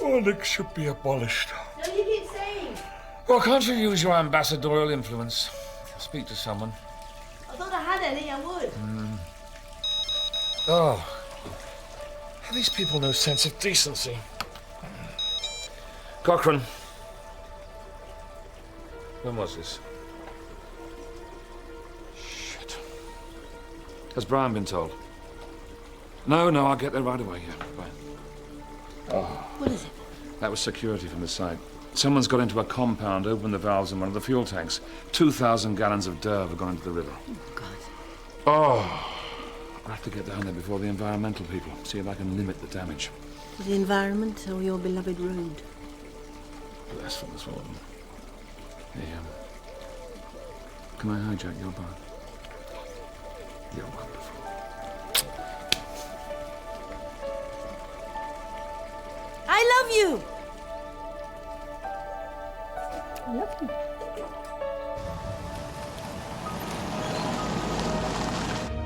Oh, Nick should be abolished. No, you keep saying. Well, can't you use your ambassadorial influence? Speak to someone. I thought I had any, I would. Oh. Have these people no sense of decency? Cochrane. When was this? Shit. Has Brian been told? No, I'll get there right away, yeah. Bye. Oh. What is it? That was security from the site. Someone's got into a compound, opened the valves in one of the fuel tanks. 2,000 gallons of Derv have gone into the river. Oh, God. Oh. I'll have to get down there before the environmental people, see if I can limit the damage. The environment or your beloved road? Blasphemous one. Hey, can I hijack your bar? You're wonderful. I love you! I love you.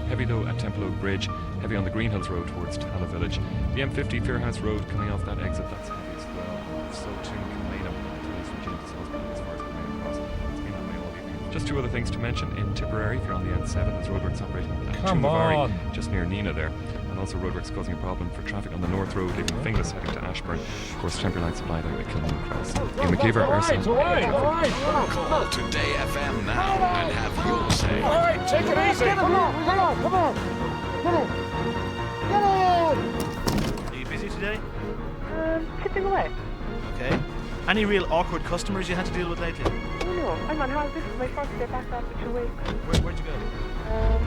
Heavy though at Temple Oak Bridge, heavy on the Green Hills Road towards Tala Village. The M50 Fairhouse Road coming off that exit, that's heavy as well. So too Kilmainham, from Virginia to Salisbury as far as Kilmainham Cross. It's been that way all evening. Just two other things to mention. In Tipperary, if you're on the N7, there's roadworks operating at Tumavary, just near Nina there. And also roadworks causing a problem for traffic on the North Road, leaving Finglas heading to Ashburn. Of course, temporary light supply there at Kilmainham Cross. Ian McKeever, Arsenal. Call Today FM now and have your say. All right, take it easy. Come on. Are you busy today? Tipping away. Okay. Any real awkward customers you had to deal with lately? Oh no, I'm on holiday. This is my first day back after 2 weeks. Where'd you go?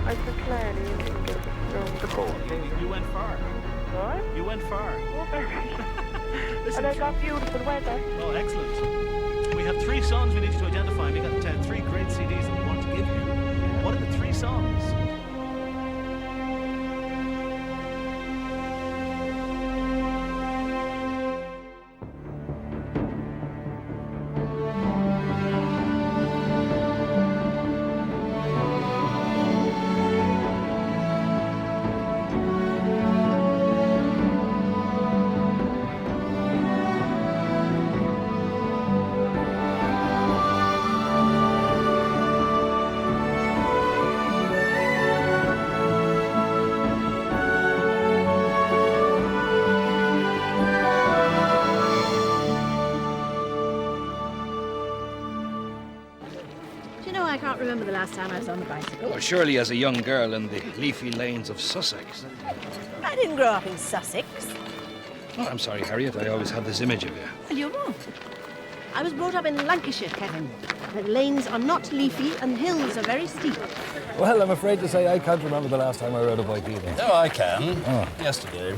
I was in Killarney in England from the coast. You went far. What? You went far. Oh, very. Listen, And I got beautiful weather. oh, excellent. We have 3 songs we need you to identify. We got 3 great CDs that we want to give you. What are the 3 songs? I can't remember the last time I was on a bicycle. Well, surely as a young girl in the leafy lanes of Sussex. I didn't grow up in Sussex. Oh, I'm sorry, Harriet. I always had this image of you. Well, you're wrong. I was brought up in Lancashire, Kevin. The lanes are not leafy and the hills are very steep. Well, I'm afraid to say I can't remember the last time I rode a bike either. Oh, I can. Yesterday.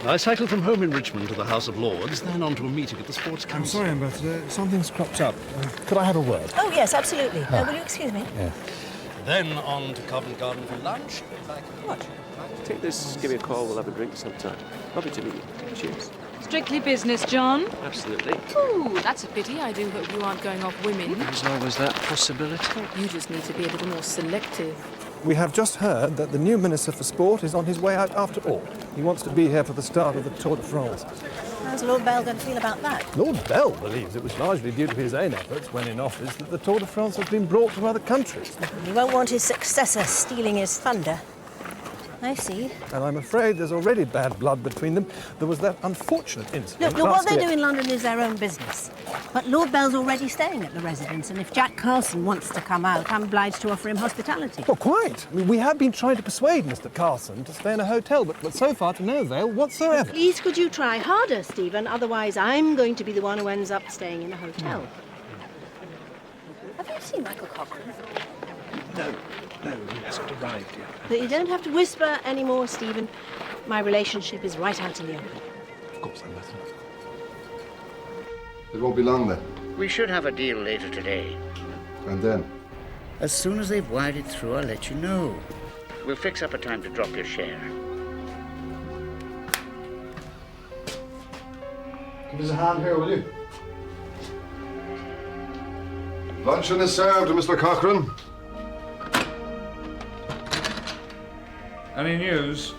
I cycled from home in Richmond to the House of Lords, then on to a meeting at the Sports Council. I'm sorry, Ambassador. Something's cropped up. Could I have a word? Oh, yes, absolutely. Will you excuse me? Yeah. Then on to Covent Garden for lunch. What? Take this, give me a call, we'll have a drink sometime. Lovely to meet you. Cheers. Strictly business, John? Absolutely. Ooh, that's a pity. I do hope you aren't going off women. There's always that possibility. You just need to be a little more selective. We have just heard that the new Minister for Sport is on his way out after all. He wants to be here for the start of the Tour de France. How's Lord Bell going to feel about that? Lord Bell believes it was largely due to his own efforts when in office that the Tour de France has been brought to other countries. He won't want his successor stealing his thunder. I see. And I'm afraid there's already bad blood between them. There was that unfortunate incident. Look, what they do in London is their own business. But Lord Bell's already staying at the residence, and if Jack Carlson wants to come out, I'm obliged to offer him hospitality. Well, quite. I mean, we have been trying to persuade Mr. Carlson to stay in a hotel, but so far to no avail whatsoever. Please, could you try harder, Stephen? Otherwise, I'm going to be the one who ends up staying in a hotel. Have you seen Michael Cochrane? No, he hasn't arrived yet. But you don't have to whisper anymore, Stephen. My relationship is right out in the open. Of course, I'm better. It won't be long then. We should have a deal later today. And then? As soon as they've wired it through, I'll let you know. We'll fix up a time to drop your share. Give us a hand here, will you? Luncheon is served, Mr. Cochrane. Any news?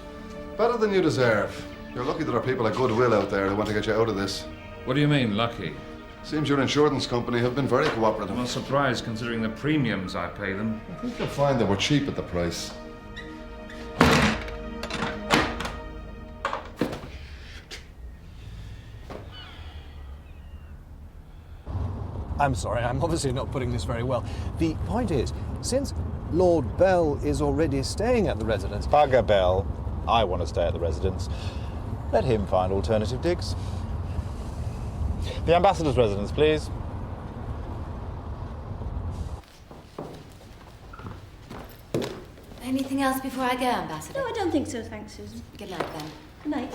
Better than you deserve. You're lucky there are people of goodwill out there who want to get you out of this. What do you mean, lucky? Seems your insurance company have been very cooperative. I'm not surprised, considering the premiums I pay them. I think you'll find they were cheap at the price. I'm sorry, I'm obviously not putting this very well. The point is, since Lord Bell is already staying at the residence... Bugger Bell. I want to stay at the residence. Let him find alternative digs. The ambassador's residence, please. Anything else before I go, Ambassador? No, I don't think so, thanks, Susan. Good night, then. Good night.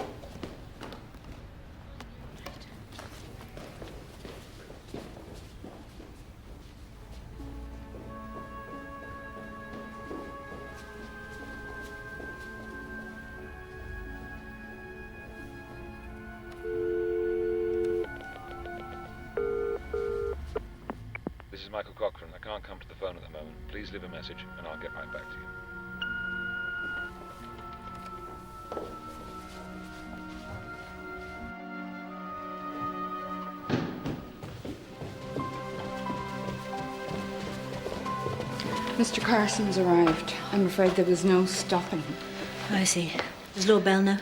This is Michael Cochrane. I can't come to the phone at the moment. Please leave a message and I'll get right back to you. Mr. Carson's arrived. I'm afraid there was no stopping him. I see. Does Lord Bell know?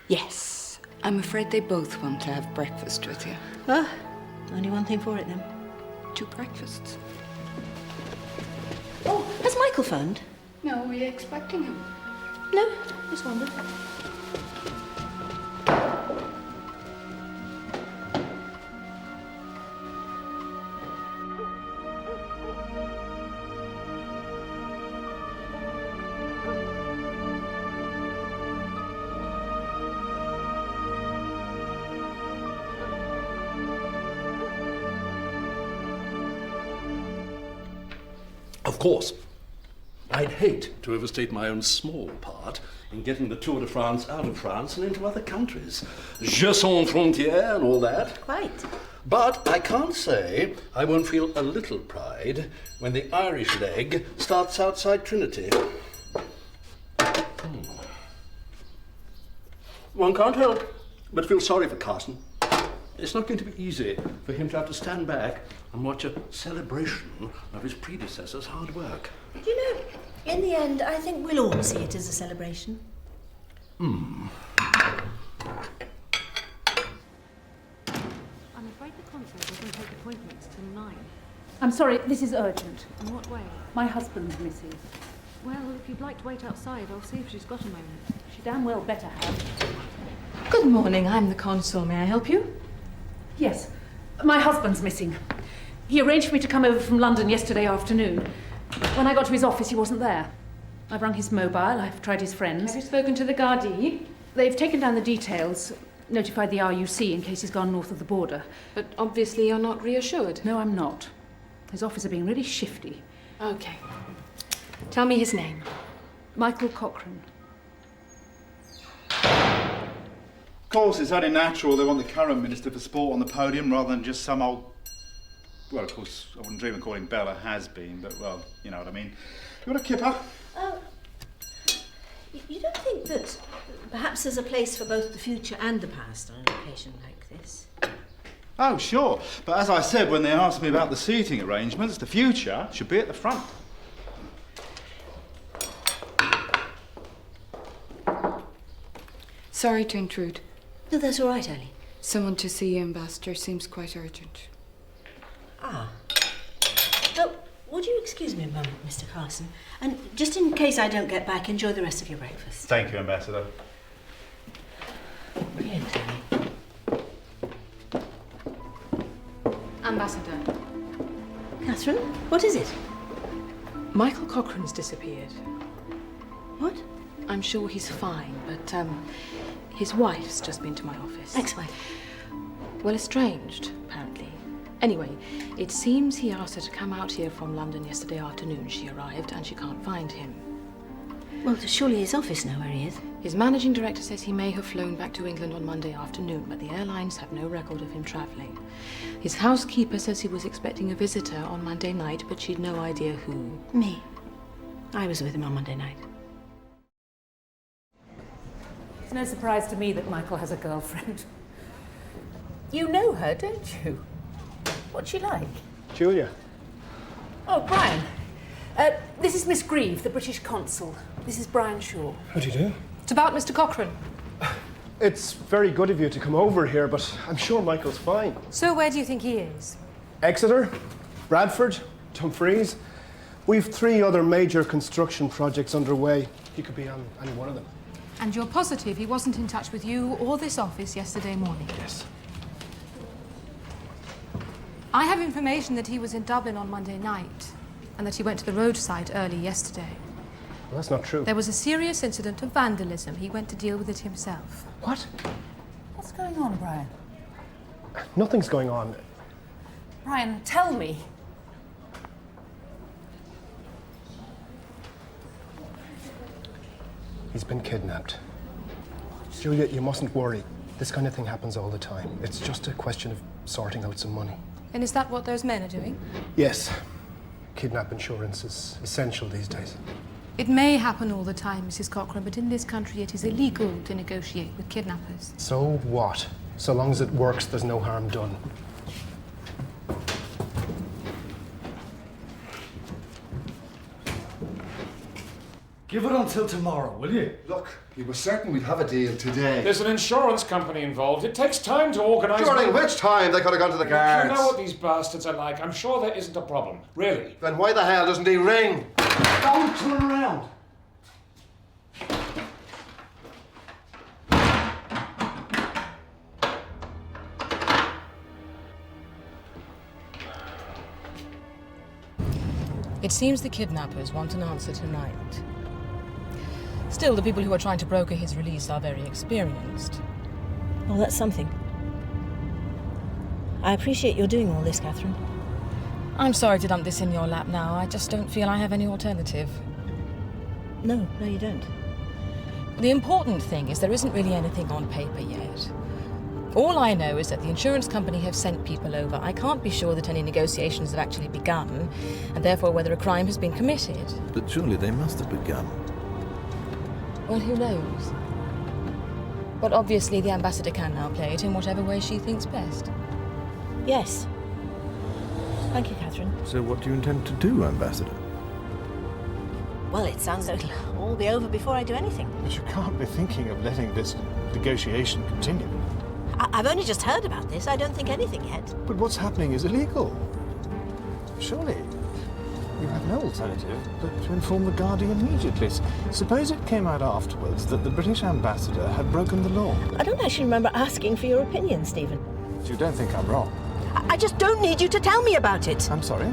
Yes. I'm afraid they both want to have breakfast with you. Ah, only one thing for it, then. 2 breakfasts. Oh, has Michael phoned? No, were you expecting him? No, just wondered. Of course, I'd hate to overstate my own small part in getting the Tour de France out of France and into other countries. Je sans frontières and all that. Quite. But I can't say I won't feel a little pride when the Irish leg starts outside Trinity. One can't help but feel sorry for Carson. It's not going to be easy for him to have to stand back and watch a celebration of his predecessor's hard work. Do you know, in the end, I think we'll all see it as a celebration. I'm afraid the consul doesn't take appointments till 9. I'm sorry, this is urgent. In what way? My husband's missing. Well, if you'd like to wait outside, I'll see if she's got a moment. She damn well better have. Good morning, I'm the consul. May I help you? Yes, my husband's missing. He arranged for me to come over from London yesterday afternoon. When I got to his office, he wasn't there. I've rung his mobile, I've tried his friends. Have you spoken to the Gardaí? They've taken down the details, notified the RUC in case he's gone north of the border. But obviously you're not reassured. No, I'm not. His office are being really shifty. Okay. Tell me his name. Michael Cochrane. Of course, it's only natural they want the current Minister for Sport on the podium rather than just some old... Well, of course, I wouldn't dream of calling Bella has-been, but, well, you know what I mean. You want a kipper? You don't think that perhaps there's a place for both the future and the past on an occasion like this? Oh, sure. But as I said when they asked me about the seating arrangements, the future should be at the front. Sorry to intrude. No, that's all right, Ellie. Someone to see you, Ambassador. Seems quite urgent. Ah. Oh, would you excuse me a moment, Mr. Carson? And just in case I don't get back, enjoy the rest of your breakfast. Thank you, Ambassador. Brilliant, Ellie. Ambassador. Catherine, what is it? Michael Cochrane's disappeared. What? I'm sure he's fine, but, his wife's just been to my office. Ex-wife? Well, estranged, apparently. Anyway, it seems he asked her to come out here from London yesterday afternoon. She arrived and she can't find him. Well, does surely his office know where he is? His managing director says he may have flown back to England on Monday afternoon, but the airlines have no record of him travelling. His housekeeper says he was expecting a visitor on Monday night, but she'd no idea who. Me. I was with him on Monday night. It's no surprise to me that Michael has a girlfriend. You know her, don't you? What's she like? Julia. Oh, Brian. This is Miss Grieve, the British consul. This is Brian Shaw. How do you do? It's about Mr. Cochrane. It's very good of you to come over here, but I'm sure Michael's fine. So where do you think he is? Exeter, Bradford, Dumfries. We've 3 other major construction projects underway. He could be on any one of them. And you're positive he wasn't in touch with you or this office yesterday morning? Yes. I have information that he was in Dublin on Monday night and that he went to the roadside early yesterday. Well, that's not true. There was a serious incident of vandalism. He went to deal with it himself. What? What's going on, Brian? Nothing's going on. Brian, tell me. He's been kidnapped. Julia, you mustn't worry. This kind of thing happens all the time. It's just a question of sorting out some money. And is that what those men are doing? Yes. Kidnap insurance is essential these days. It may happen all the time, Mrs. Cochrane, but in this country it is illegal to negotiate with kidnappers. So what? So long as it works, there's no harm done. Give it until tomorrow, will you? Look, he was certain we'd have a deal today. There's an insurance company involved. It takes time to organise... During which time they could have gone to the guards. You know what these bastards are like. I'm sure there isn't a problem. Really. Then why the hell doesn't he ring? Don't turn around. It seems the kidnappers want an answer tonight. Still, the people who are trying to broker his release are very experienced. Well, that's something. I appreciate you're doing all this, Catherine. I'm sorry to dump this in your lap now. I just don't feel I have any alternative. No, you don't. The important thing is there isn't really anything on paper yet. All I know is that the insurance company have sent people over. I can't be sure that any negotiations have actually begun, and therefore whether a crime has been committed. But surely they must have begun. Well, who knows? But obviously the ambassador can now play it in whatever way she thinks best. Yes. Thank you, Catherine. So what do you intend to do, Ambassador? Well, it sounds like it'll all be over before I do anything. But you can't be thinking of letting this negotiation continue. I've only just heard about this. I don't think anything yet. But what's happening is illegal. Surely you have no alternative but to inform the Guardian immediately. Suppose it came out afterwards that the British ambassador had broken the law. I don't actually remember asking for your opinion, Stephen. So you don't think I'm wrong? I just don't need you to tell me about it. I'm sorry?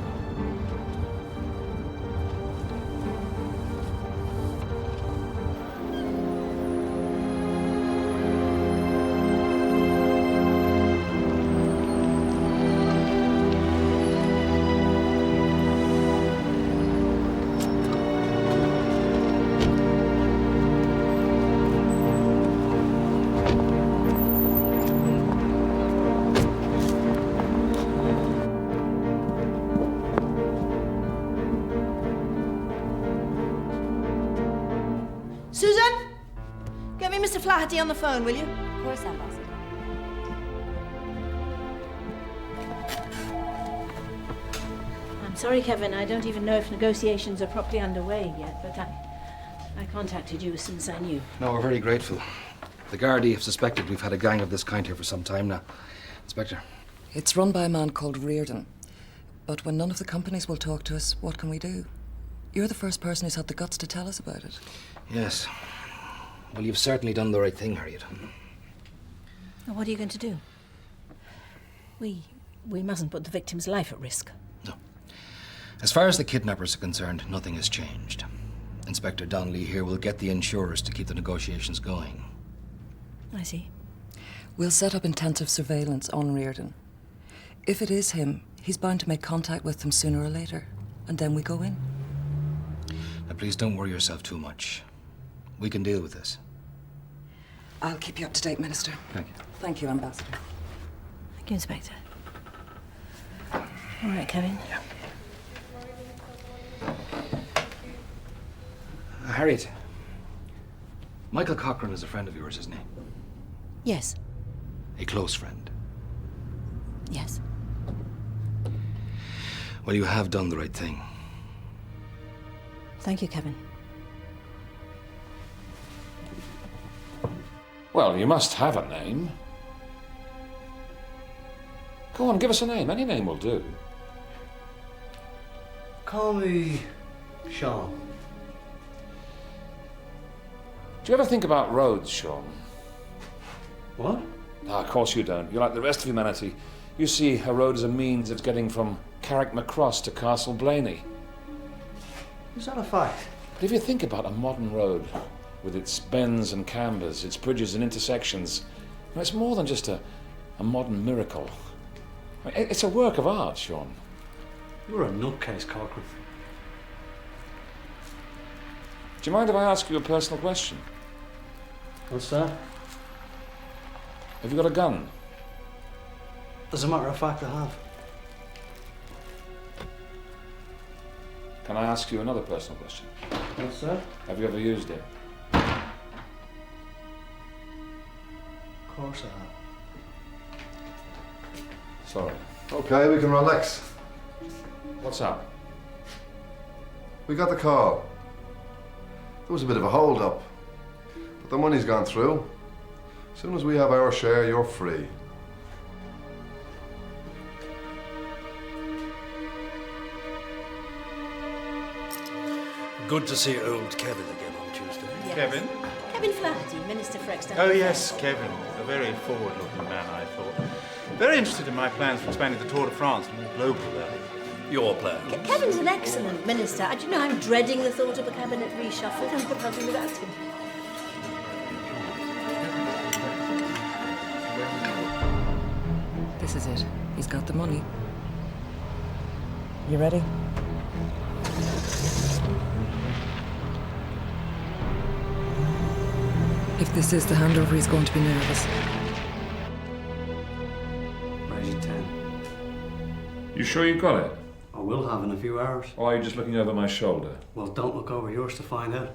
Susan? Get me Mr. Flaherty on the phone, will you? Of course, Ambassador. I'm sorry, Kevin. I don't even know if negotiations are properly underway yet, but I contacted you as soon as I knew. No, we're very grateful. The Gardaí have suspected we've had a gang of this kind here for some time now. Inspector. It's run by a man called Reardon. But when none of the companies will talk to us, what can we do? You're the first person who's had the guts to tell us about it. Yes. Well, you've certainly done the right thing, Harriet. Now, what are you going to do? We mustn't put the victim's life at risk. As far as the kidnappers are concerned, nothing has changed. Inspector Donnelly here will get the insurers to keep the negotiations going. I see. We'll set up intensive surveillance on Reardon. If it is him, he's bound to make contact with them sooner or later, and then we go in. Now, please don't worry yourself too much. We can deal with this. I'll keep you up to date, Minister. Thank you. Thank you, Ambassador. Thank you, Inspector. All right, Kevin. Yeah. Harriet, Michael Cochrane is a friend of yours, isn't he? Yes. A close friend. Yes. Well, you have done the right thing. Thank you, Kevin. Well, you must have a name. Go on, give us a name. Any name will do. Call me Sean. Do you ever think about roads, Sean? What? No, of course you don't. You're like the rest of humanity. You see a road as a means of getting from Carrickmacross to Castle Blaney. Is that a fact? But if you think about a modern road, with its bends and cambers, its bridges and intersections, it's more than just a modern miracle. It's a work of art, Sean. You're a nutcase, Corcoran. Do you mind if I ask you a personal question? What's that? Have you got a gun? As a matter of fact, I have. Can I ask you another personal question? What's that? Have you ever used it? Of course I have. Sorry. Okay, we can relax. What's up? We got the call. There was a bit of a hold-up, but the money's gone through. As soon as we have our share, you're free. Good to see old Kevin again on Tuesday. Yes. Kevin? Kevin Flaherty, Minister for External Oh, Affairs. yes, Kevin. A very forward-looking man, I thought. Very interested in my plans for expanding the Tour de France to a more global level. Your plans? Kevin's an excellent minister. Do you know, I'm dreading the thought of a cabinet reshuffle. I'm nothing without him. This is it. He's got the money. You ready? If this is the handover, he's going to be nervous. Raise 10. You sure you got it? I will have in a few hours. Or are you just looking over my shoulder? Well, don't look over yours to find out.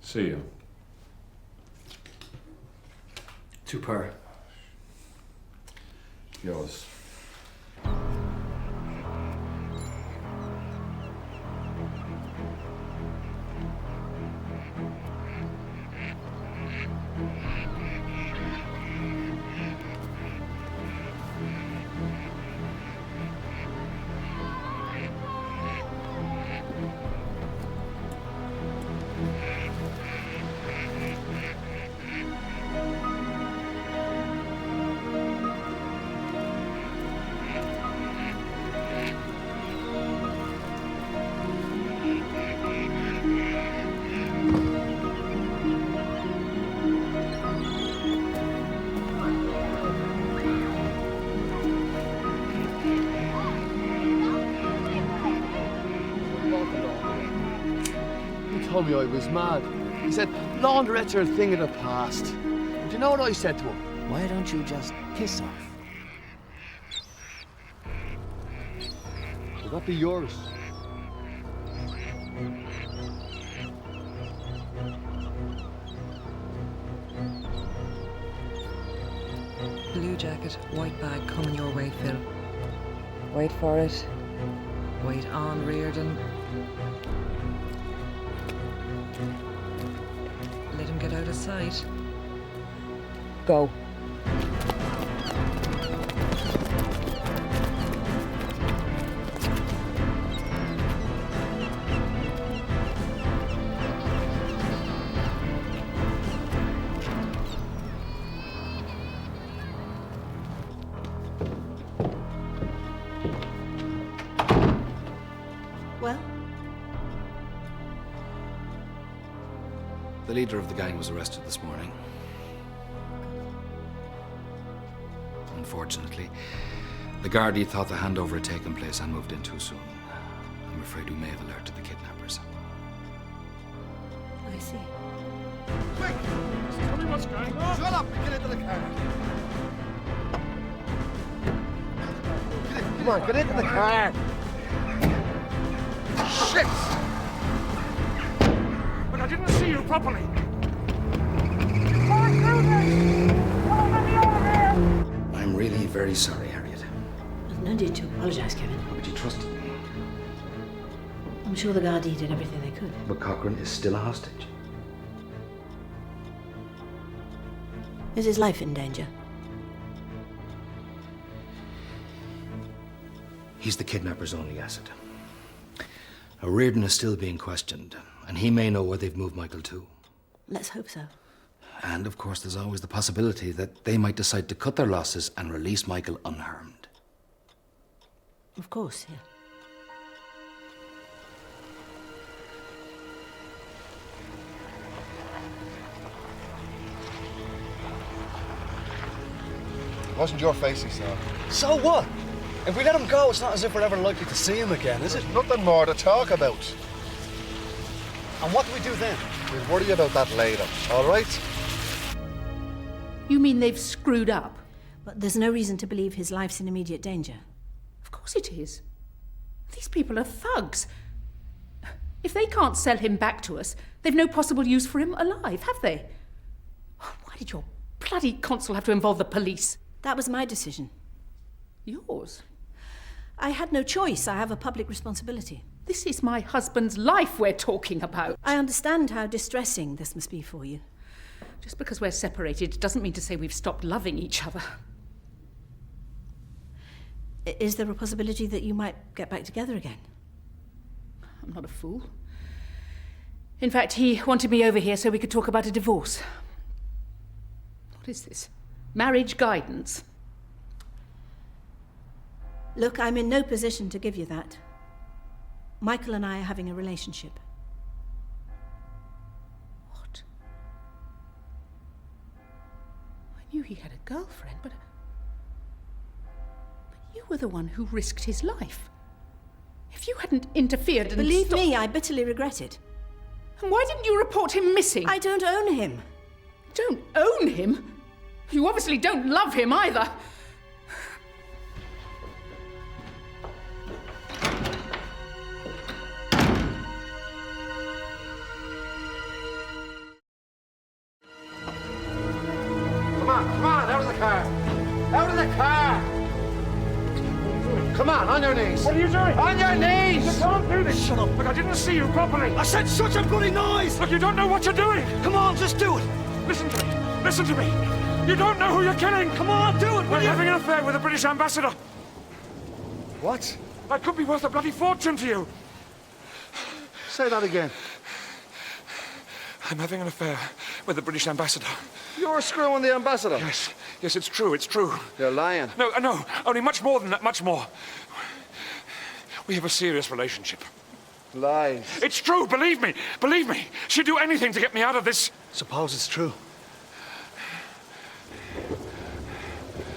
See you. Two pair. Yours. Told me I was mad. He said, laundrettes are a thing of the past. Do you know what I said to him? Why don't you just piss off? Will that be yours? Blue jacket, white bag coming your way, Phil. Wait for it. Wait on, Reardon. Let him get out of sight. Go. Well? The leader of the gang was arrested this morning. Unfortunately, the Gardaí thought the handover had taken place and moved in too soon. I'm afraid we may have alerted the kidnappers. I see. Quick! Tell me what's going on. Shut up and get into the car. Come on, get into the car. Shit! But I didn't see you properly. Come on, very sorry, Harriet. There's no need to apologise, Kevin. But you trusted me. I'm sure the Gardaí did everything they could. But Cochrane is still a hostage. Is his life in danger? He's the kidnapper's only asset. Reardon is still being questioned, and he may know where they've moved Michael to. Let's hope so. And, of course, there's always the possibility that they might decide to cut their losses and release Michael unharmed. Of course, yeah. It wasn't your face he saw. So what? If we let him go, it's not as if we're ever likely to see him again, is it? There's nothing more to talk about. And what do we do then? We'll worry about that later, all right? You mean they've screwed up? But there's no reason to believe his life's in immediate danger. Of course it is. These people are thugs. If they can't sell him back to us, they've no possible use for him alive, have they? Why did your bloody consul have to involve the police? That was my decision. Yours? I had no choice. I have a public responsibility. This is my husband's life we're talking about. I understand how distressing this must be for you. Just because we're separated doesn't mean to say we've stopped loving each other. Is there a possibility that you might get back together again? I'm not a fool. In fact, he wanted me over here so we could talk about a divorce. What is this? Marriage guidance? Look, I'm in no position to give you that. Michael and I are having a relationship. What? I knew he had a girlfriend, but you were the one who risked his life. If you hadn't interfered and Believe me, I bitterly regret it. And why didn't you report him missing? I don't own him. Don't own him? You obviously don't love him either. Come on, out of the car. Out of the car. Come on, on your knees. What are you doing? On your knees. You can't do this. Shut up. Look, I didn't see you properly. I said such a bloody noise! Look, you don't know what you're doing. Come on, just do it! Listen to me. Listen to me. You don't know who you're killing. Come on, do it, will We're you? having an affair with the British ambassador. What? That could be worth a bloody fortune to you. Say that again. I'm having an affair with the British ambassador. You're screwing the ambassador? Yes. Yes, it's true. It's true. You're lying. No, no. Only much more than that. Much more. We have a serious relationship. Lies. It's true. Believe me. Believe me. She'd do anything to get me out of this. Suppose it's true.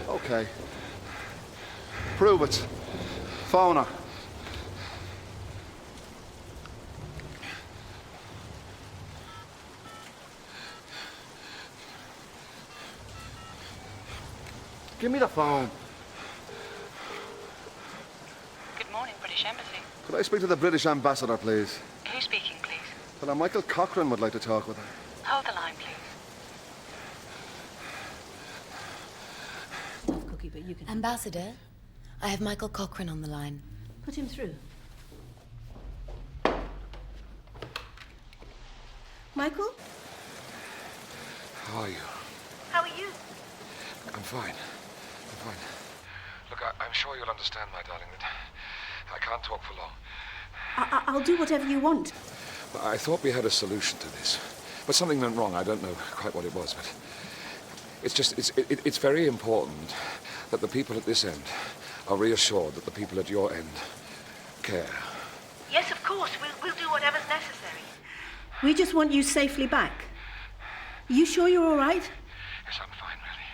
Okay. Prove it. Phone her. Give me the phone. Good morning, British Embassy. Could I speak to the British ambassador, please? Who's speaking, please? Well, Michael Cochrane would like to talk with her. Hold the line, please. Cookie, but you can... Ambassador, I have Michael Cochrane on the line. Put him through. Michael? How are you? How are you? I'm fine. I'm fine. Look, I'm sure you'll understand, my darling, that I can't talk for long. I'll do whatever you want. I thought we had a solution to this, but something went wrong. I don't know quite what it was, but it's very important that the people at this end are reassured that the people at your end care. Yes, of course. We'll do whatever's necessary. We just want you safely back. You sure you're all right? Yes, I'm fine, really.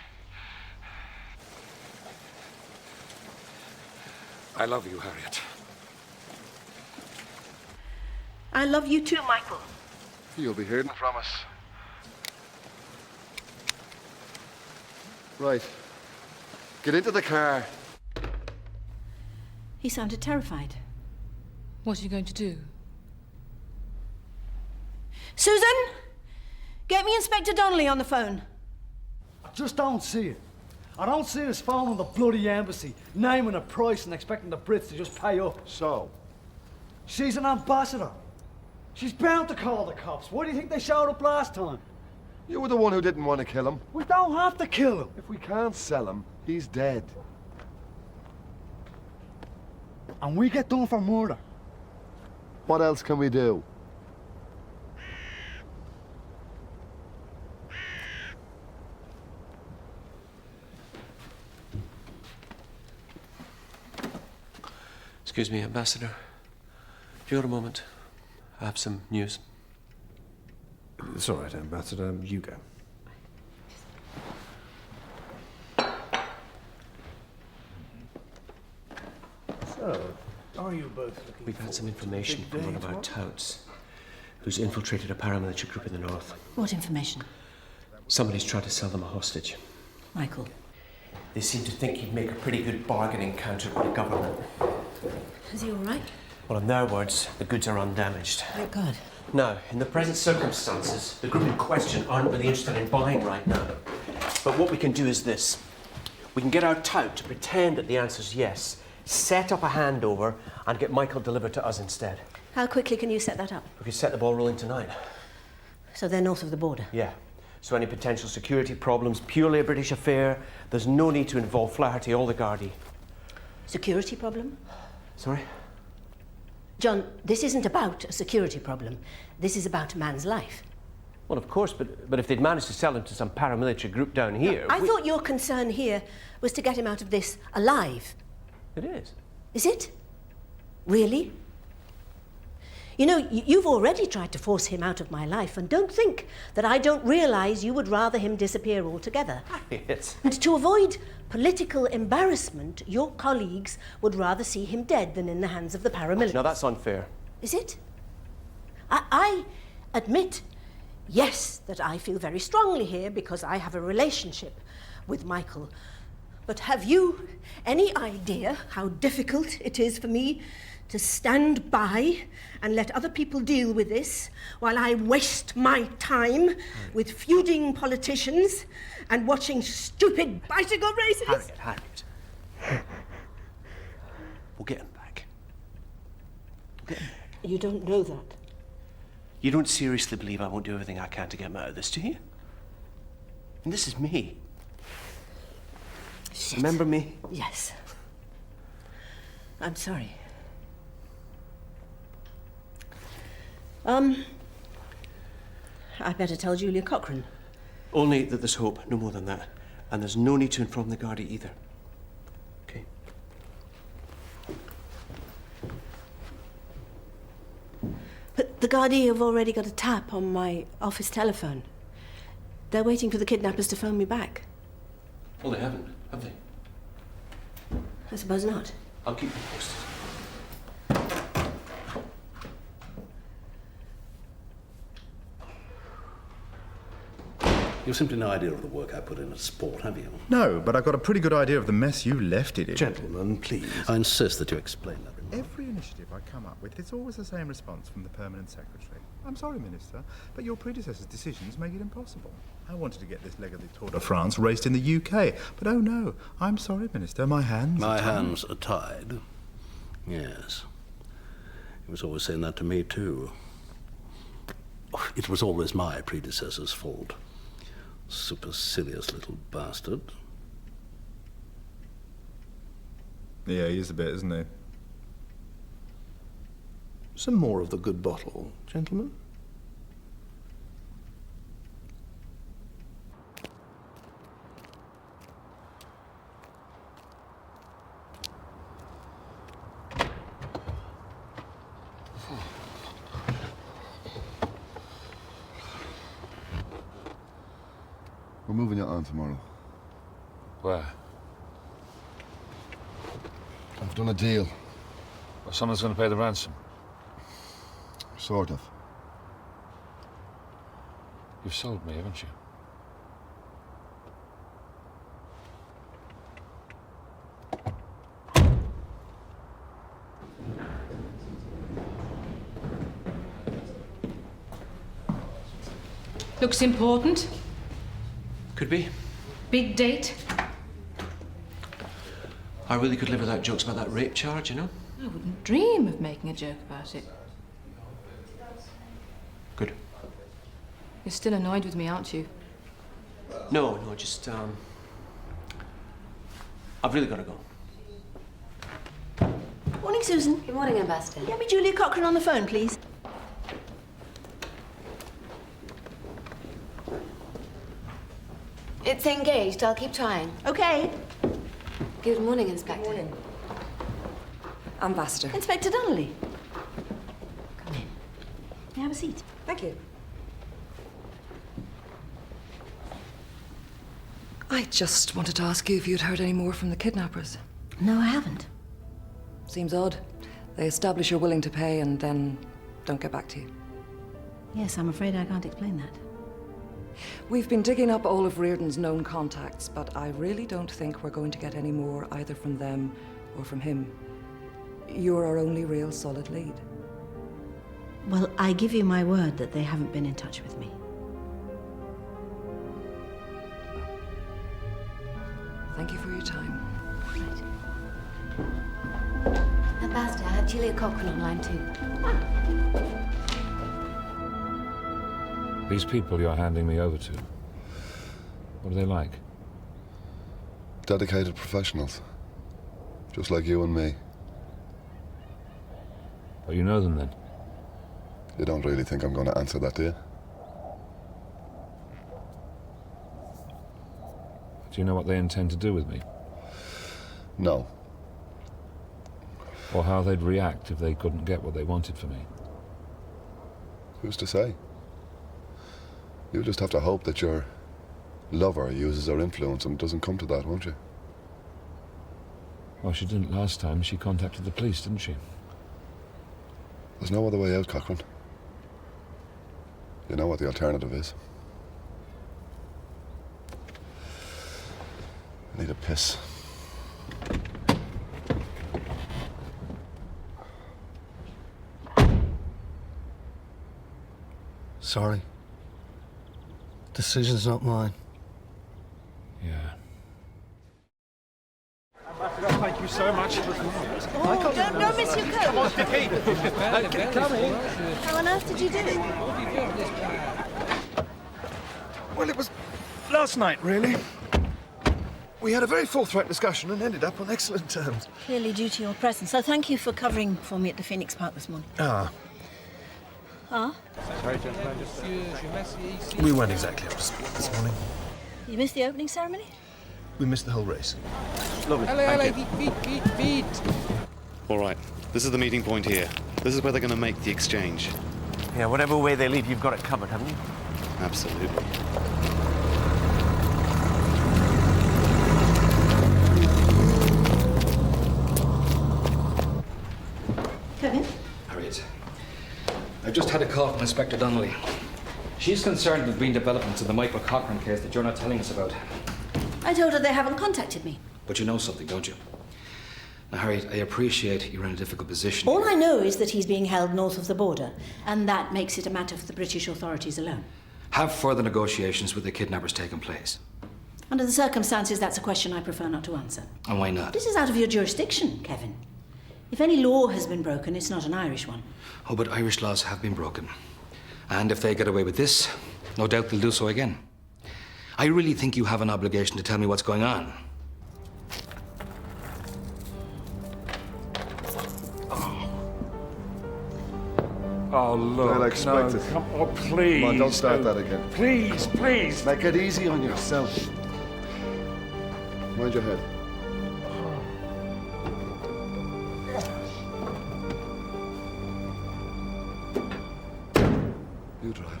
I love you, Harriet. I love you too, Michael. You'll be hearing from us. Right. Get into the car. He sounded terrified. What are you going to do? Susan! Get me Inspector Donnelly on the phone. I just don't see it. I don't see us phoning the bloody embassy, naming a price and expecting the Brits to just pay up. So? She's an ambassador. She's bound to call the cops. Why do you think they showed up last time? You were the one who didn't want to kill him. We don't have to kill him. If we can't sell him, he's dead. And we get done for murder. What else can we do? Excuse me, Ambassador. If you got a moment, I have some news. It's all right, Ambassador. You go. So, are you both looking We've had some information big from one day of our tomorrow? touts who's infiltrated a paramilitary group in the north. What information? Somebody's tried to sell them a hostage. Michael. They seem to think he'd make a pretty good bargaining counter with the government. Is he all right? Well, in their words, the goods are undamaged. Thank God. Now, in the present circumstances, the group in question aren't really interested in buying right now. But what we can do is this. We can get our tout to pretend that the answer's yes, set up a handover, and get Michael delivered to us instead. How quickly can you set that up? We could set the ball rolling tonight. So they're north of the border? Yeah. So any potential security problems, purely a British affair. There's no need to involve Flaherty or the Gardaí. Security problem? Sorry? John, this isn't about a security problem. This is about a man's life. Well, of course, but if they'd managed to sell him to some paramilitary group down here... I thought your concern here was to get him out of this alive. It is. Is it? Really? You know, you've already tried to force him out of my life, and don't think that I don't realise you would rather him disappear altogether. Yes. And to avoid political embarrassment, your colleagues would rather see him dead than in the hands of the paramilitaries. Now, that's unfair. Is it? I admit, yes, that I feel very strongly here because I have a relationship with Michael. But have you any idea how difficult it is for me to stand by and let other people deal with this while I waste my time with feuding politicians and watching stupid bicycle races? Harriet. We'll get him back. You don't know that. You don't seriously believe I won't do everything I can to get him out of this, do you? And this is me. Shit. Remember me? Yes. I'm sorry. I better tell Julia Cochrane. Only that there's hope, no more than that. And there's no need to inform the Gardaí either. Okay? But the Gardaí have already got a tap on my office telephone. They're waiting for the kidnappers to phone me back. Well, they haven't, have they? I suppose not. I'll keep you posted. You've simply no idea of the work I put in at sport, have you? No, but I've got a pretty good idea of the mess you left it in. Gentlemen, please. I insist that you explain that remark. Every initiative I come up with, it's always the same response from the Permanent Secretary. I'm sorry, Minister, but your predecessor's decisions make it impossible. I wanted to get this leg of the Tour de France raced in the UK, but oh no, I'm sorry, Minister, my hands are tied. My hands are tied. Yes. He was always saying that to me, too. It was always my predecessor's fault. Supercilious little bastard. Yeah, he is a bit, isn't he? Some more of the good bottle, gentlemen. We're moving it on tomorrow. Where? I've done a deal. Well, someone's going to pay the ransom. Sort of. You've sold me, haven't you? Looks important. Could be. Big date. I really could live without jokes about that rape charge, you know? I wouldn't dream of making a joke about it. Good. You're still annoyed with me, aren't you? No, just, I've really got to go. Morning, Susan. Good morning, Ambassador. Get me Julia Cochrane on the phone, please. It's engaged. I'll keep trying. Okay. Good morning, Inspector. Good morning. Ambassador. Inspector Donnelly. Come in. May I have a seat? Thank you. I just wanted to ask you if you'd heard any more from the kidnappers. No, I haven't. Seems odd. They establish you're willing to pay and then don't get back to you. Yes, I'm afraid I can't explain that. We've been digging up all of Reardon's known contacts, but I really don't think we're going to get any more either from them or from him. You're our only real solid lead. Well, I give you my word that they haven't been in touch with me. Thank you for your time. Ambassador, I have Julia Cochrane online too. These people you're handing me over to, what are they like? Dedicated professionals. Just like you and me. Oh, you know them then? You don't really think I'm going to answer that, do you? Do you know what they intend to do with me? No. Or how they'd react if they couldn't get what they wanted for me? Who's to say? You'll just have to hope that your lover uses her influence and doesn't come to that, won't you? Well, she didn't last time. She contacted the police, didn't she? There's no other way out, Cochrane. You know what the alternative is. I need a piss. Sorry. Decision's not mine. Yeah. Thank you so much. Oh, don't miss your coat. Come on, Vicky. Come in. How on earth did you do it? Well, it was last night, really. We had a very forthright discussion and ended up on excellent terms. Clearly due to your presence, so thank you for covering for me at the Phoenix Park this morning. Ah. Ah? Sorry, gentlemen. We weren't exactly up to speed this morning. You missed the opening ceremony? We missed the whole race. Lovely. Thank you. Feet. All right, this is the meeting point here. This is where they're going to make the exchange. Yeah, whatever way they leave, you've got it covered, haven't you? Absolutely. Kevin? Harriet, I've just had a call from Inspector Donnelly. She's concerned there's been developments in the Michael Cochrane case that you're not telling us about. I told her they haven't contacted me. But you know something, don't you? Now, Harriet, I appreciate you're in a difficult position. All I know is that he's being held north of the border, and that makes it a matter for the British authorities alone. Have further negotiations with the kidnappers taken place? Under the circumstances, that's a question I prefer not to answer. And why not? This is out of your jurisdiction, Kevin. If any law has been broken, it's not an Irish one. Oh, but Irish laws have been broken. And if they get away with this, no doubt they'll do so again. I really think you have an obligation to tell me what's going on. Oh, look. Well expected. No, come on, please. Come on, don't start that again. Please, please. Make it easy on yourself. Mind your head. You drive.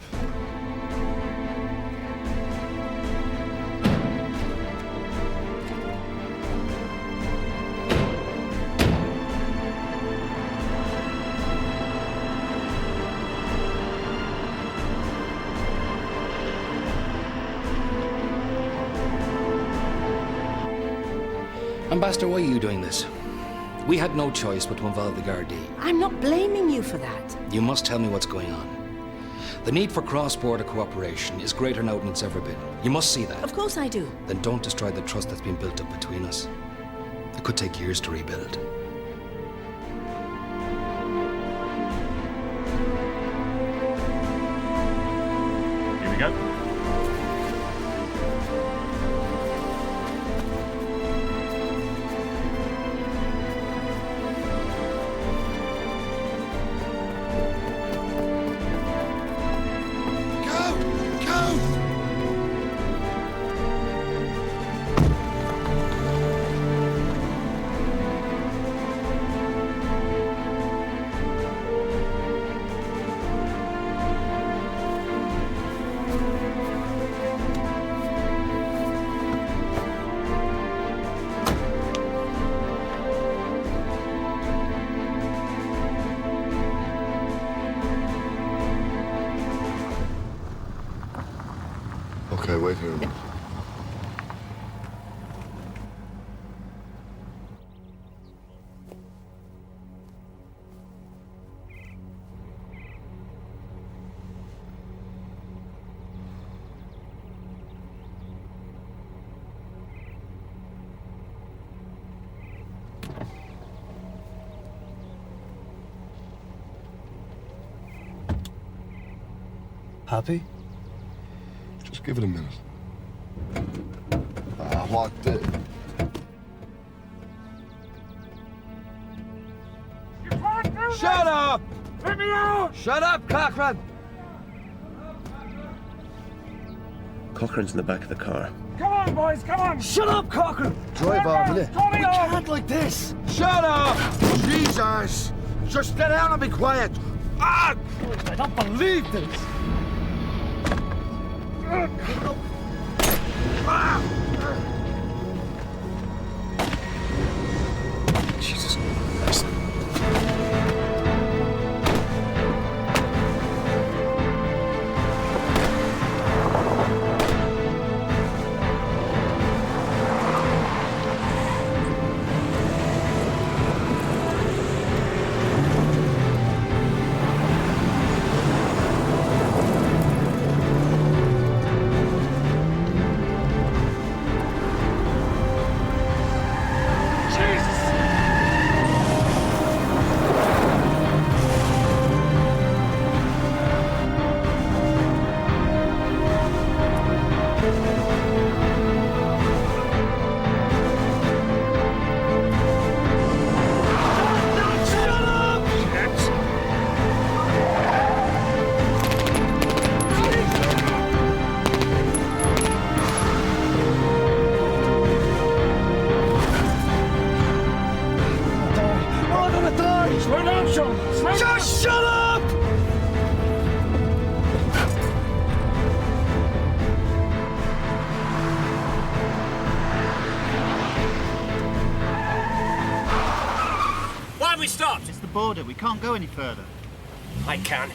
Ambassador, why are you doing this? We had no choice but to involve the Gardaí. I'm not blaming you for that. You must tell me what's going on. The need for cross-border cooperation is greater now than it's ever been. You must see that. Of course I do. Then don't destroy the trust that's been built up between us. It could take years to rebuild. Here we go. Okay, wait here a minute. Happy? Just give it a minute. What the... Shut up! Let me out! Shut up, Cochrane! Cochrane's in the back of the car. Come on, boys, come on! Shut up, Cochrane! Drive on, will you? We can't like this! Shut up! Jesus! Just get down and be quiet! Ah! I don't believe this! Jesus Christ. Just shut up! Why have we stopped? It's the border. We can't go any further. I can.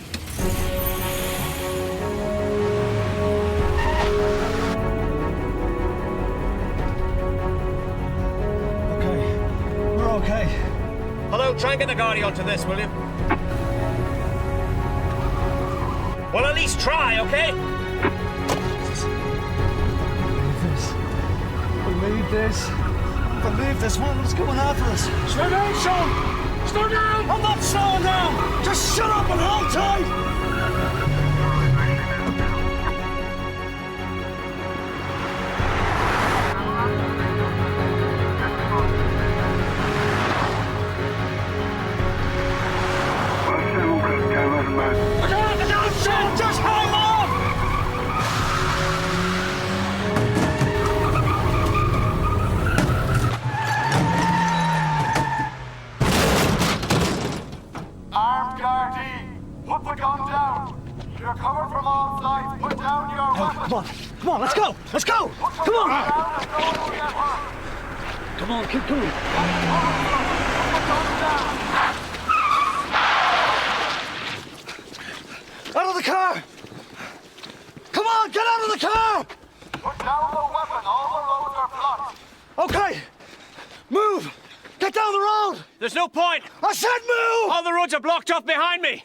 We're okay. Hello, try and get the Guardian onto this, will you? Well, at least try, okay? Believe this. Believe this. What's coming after us? Slow down, Sean! Slow down! I'm not slowing down! Just shut up and hold tight! Just hang on! Armed Gardaí, put the gun down. You're covered from all sides. Put down your weapon. Come on, let's go! Let's go! Come on! Come on, keep cool. Out of the car! Come on, get out of the car! Put down the weapon. All the roads are blocked. Okay, move! Get down the road! There's no point! I said move! All the roads are blocked off behind me!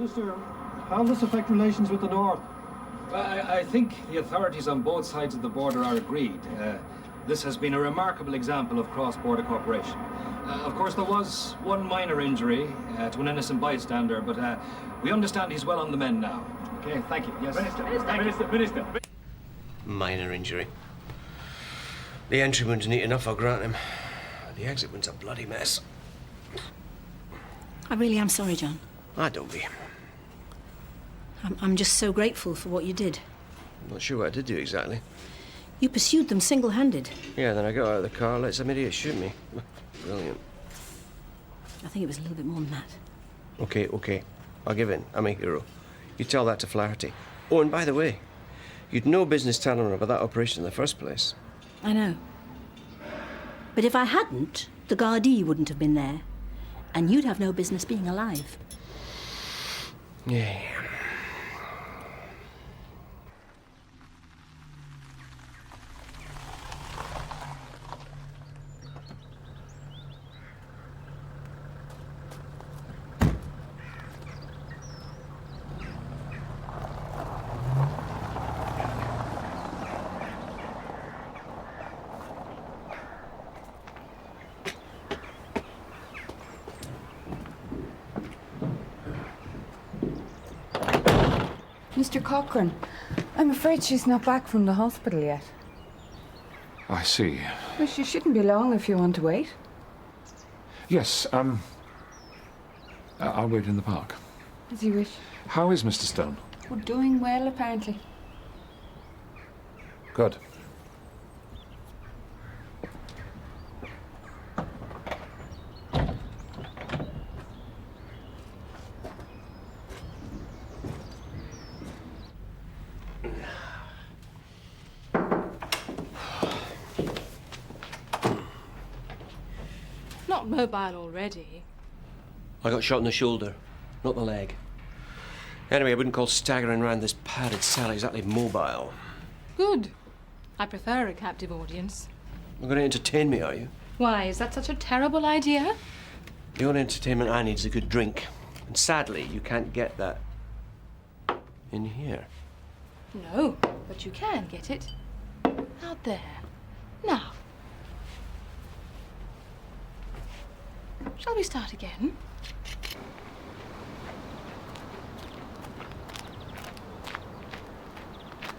Minister, how will this affect relations with the North? Well, I think the authorities on both sides of the border are agreed. This has been a remarkable example of cross-border cooperation. Of course, there was one minor injury to an innocent bystander, but we understand he's well on the mend now. Okay, thank you. Yes. Minister. Minor injury. The entry wound's neat enough, I'll grant him. The exit wound's a bloody mess. I really am sorry, John. Don't be. I'm just so grateful for what you did. I'm not sure what I did do exactly. You pursued them single-handed. Yeah, then I got out of the car, let some idiot shoot me. Brilliant. I think it was a little bit more than that. Okay. I'll give in. I'm a hero. You tell that to Flaherty. Oh, and by the way, you'd no business telling her about that operation in the first place. I know. But if I hadn't, the Gardaí wouldn't have been there. And you'd have no business being alive. Yeah. Mr. Cochrane, I'm afraid she's not back from the hospital yet. I see. Well, she shouldn't be long if you want to wait. Yes, I'll wait in the park. As you wish. How is Mr. Stone? We're doing well, apparently. Good. Not mobile already. I got shot in the shoulder, not the leg. Anyway, I wouldn't call staggering around this padded cell exactly mobile. Good. I prefer a captive audience. You're going to entertain me, are you? Why, is that such a terrible idea? The only entertainment I need is a good drink. And sadly, you can't get that in here. No, but you can get it out there. Now. Shall we start again?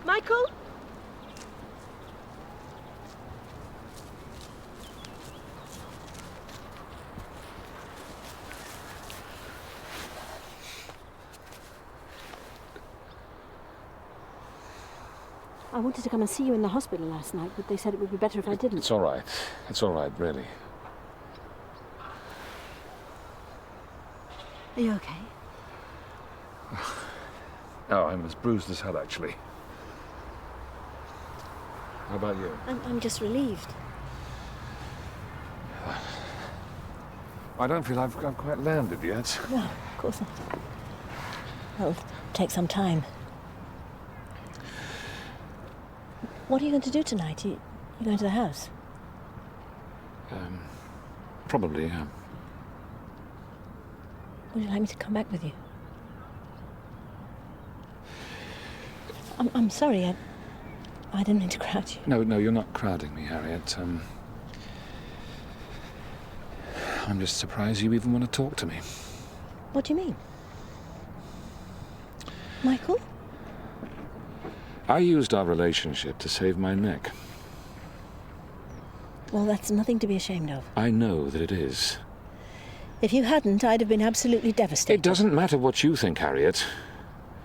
Michael? I wanted to come and see you in the hospital last night, but they said it would be better if I didn't. It's all right. It's all right, really. Are you okay? Oh, I'm as bruised as hell, actually. How about you? I'm just relieved. I don't feel I've quite landed yet. No, of course not. It'll take some time. What are you going to do tonight? You going to the house? Probably, yeah. Would you like me to come back with you? I'm sorry, I didn't mean to crowd you. No, you're not crowding me, Harriet. I'm just surprised you even want to talk to me. What do you mean? Michael? I used our relationship to save my neck. Well, that's nothing to be ashamed of. I know that it is. If you hadn't, I'd have been absolutely devastated. It doesn't matter what you think, Harriet.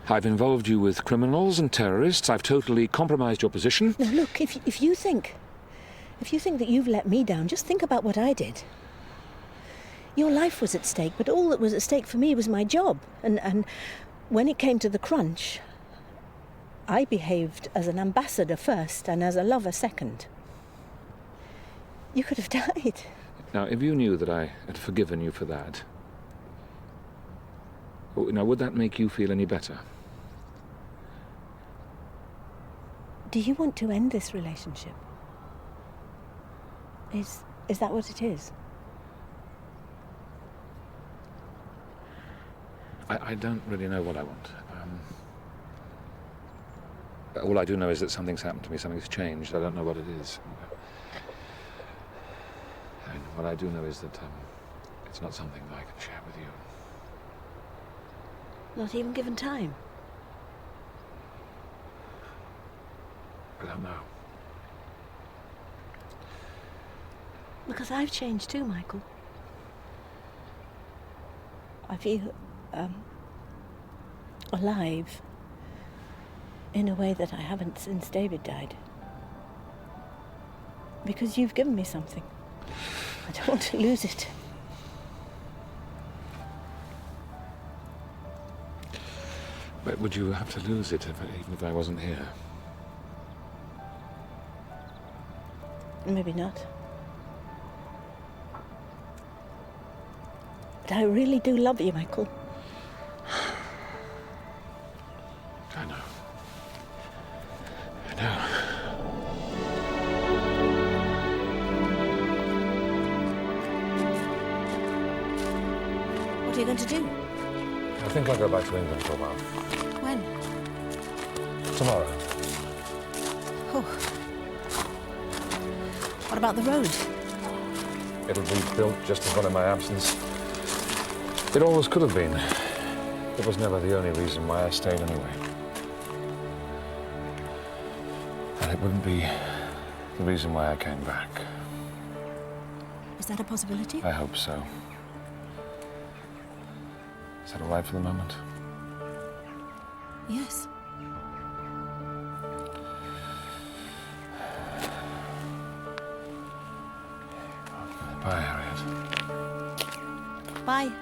I've involved you with criminals and terrorists. I've totally compromised your position. Now, look, if you think that you've let me down, just think about what I did. Your life was at stake, but all that was at stake for me was my job. And when it came to the crunch, I behaved as an ambassador first and as a lover second. You could have died. Now, if you knew that I had forgiven you for that, now, would that make you feel any better? Do you want to end this relationship? Is that what it is? I don't really know what I want. All I do know is that something's happened to me, something's changed. I don't know what it is. And what I do know is that it's not something that I can share with you. Not even given time? I don't know. Because I've changed too, Michael. I feel alive in a way that I haven't since David died. Because you've given me something. I don't want to lose it. But would you have to lose it even if I wasn't here? Maybe not. But I really do love you, Michael. I know. I know. What are you going to do? I think I'll go back to England for a while. When? Tomorrow. Oh. What about the road? It'll be built just as well in my absence. It always could have been. It was never the only reason why I stayed anyway. And it wouldn't be the reason why I came back. Is that a possibility? I hope so. Is that all right for the moment? Yes. Bye, Harriet. Bye.